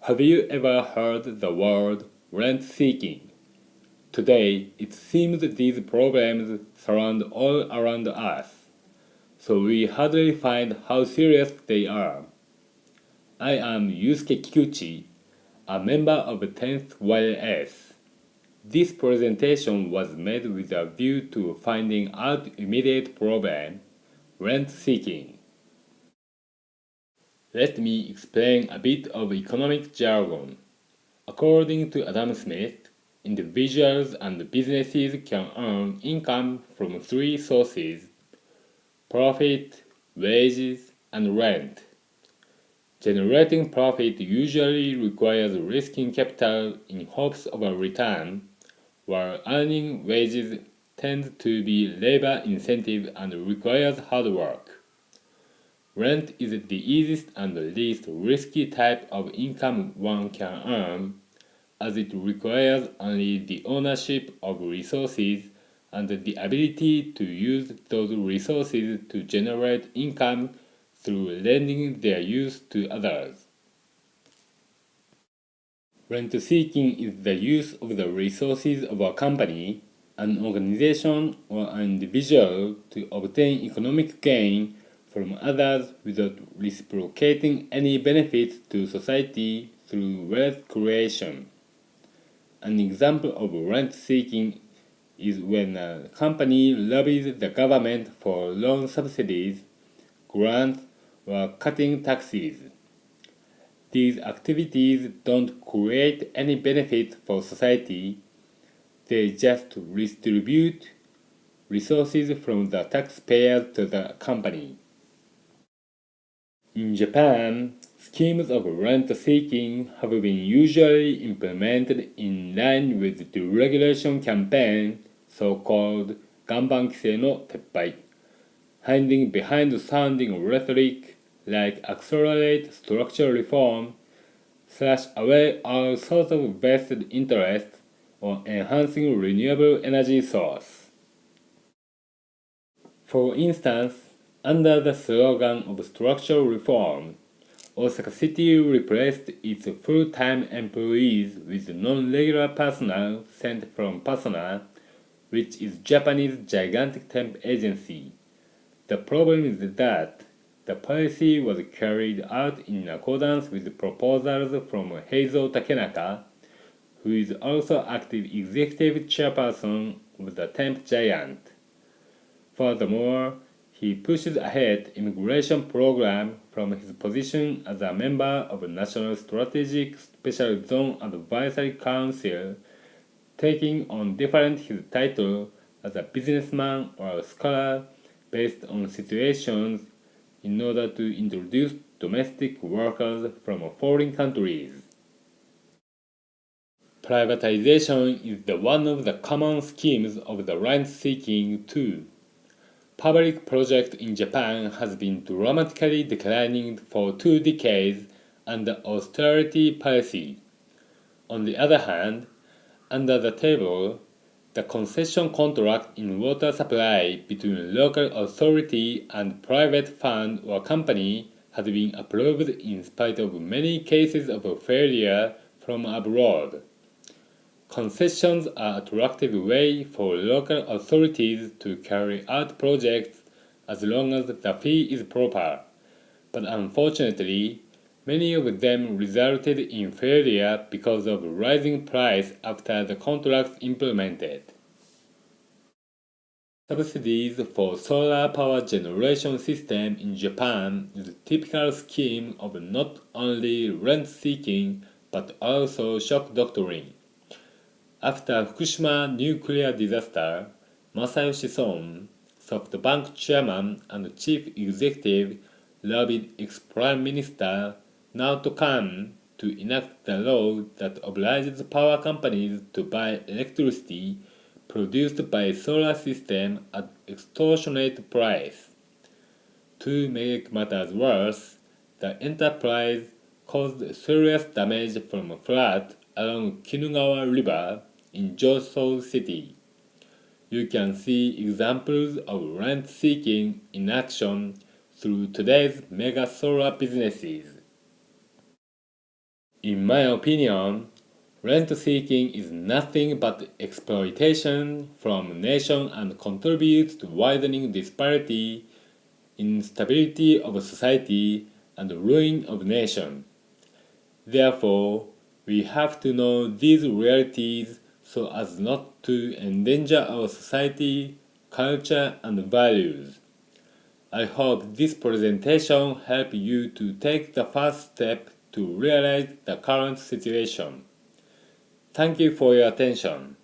Have you ever heard the word rent seeking? Today, it seems these problems surround all around us, so we hardly find how serious they are. I am Yusuke Kikuchi, a member of 10th YS. This presentation was made with a view to finding out immediate problem, rent seeking. Let me explain a bit of economic jargon. According to Adam Smith, individuals and businesses can earn income from three sources: profit, wages, and rent. Generating profit usually requires risking capital in hopes of a return, while earning wages tends to be labor intensive and requires hard work. Rent is the easiest and least risky type of income one can earn, as it requires only the ownership of resources and the ability to use those resources to generate income through lending their use to others. Rent seeking is the use of the resources of a company, an organization, or an individual to obtain economic gain from others without reciprocating any benefits to society through wealth creation. An example of rent seeking is when a company lobbies the government for loan subsidies, grants, or cutting taxes. These activities don't create any benefit for society, they just redistribute resources from the taxpayers to the company. In Japan, schemes of rent seeking have been usually implemented in line with the deregulation campaign, so-called Ganban Kisei no Teppai, hiding behind sounding rhetoric like accelerate structural reform, slash away all sorts of vested interests, or enhancing renewable energy source. For instance, under the slogan of structural reform, Osaka City replaced its full-time employees with non-regular personnel sent from Persona, which is Japanese gigantic temp agency. The problem is that the policy was carried out in accordance with proposals from Heizo Takenaka, who is also active executive chairperson of the temp giant. Furthermore, he pushes ahead immigration program from his position as a member of National Strategic Special Zone Advisory Council, taking on different his title as a businessman or a scholar based on situations in order to introduce domestic workers from foreign countries. Privatization is one of the common schemes of the rent-seeking too. Public project in Japan has been dramatically declining for 2 decades under austerity policy. On the other hand, under the table, the concession contract in water supply between local authority and private fund or company has been approved in spite of many cases of failure from abroad. Concessions are an attractive way for local authorities to carry out projects as long as the fee is proper, but unfortunately, many of them resulted in failure because of rising price after the contracts implemented. Subsidies for solar power generation system in Japan is a typical scheme of not only rent-seeking but also shock doctrine. After Fukushima nuclear disaster, Masayoshi Son, SoftBank chairman and chief executive, lobbied ex-prime minister Naoto Kan to enact the law that obliges power companies to buy electricity produced by solar system at extortionate price. To make matters worse, the enterprise caused serious damage from a flood along Kinugawa River in Josou City. You can see examples of rent-seeking in action through today's mega solar businesses. In my opinion, rent seeking is nothing but exploitation from nation and contributes to widening disparity, instability of society, and ruin of nation. Therefore, we have to know these realities so as not to endanger our society, culture, and values. I hope this presentation helped you to take the first step to realize the current situation. Thank you for your attention.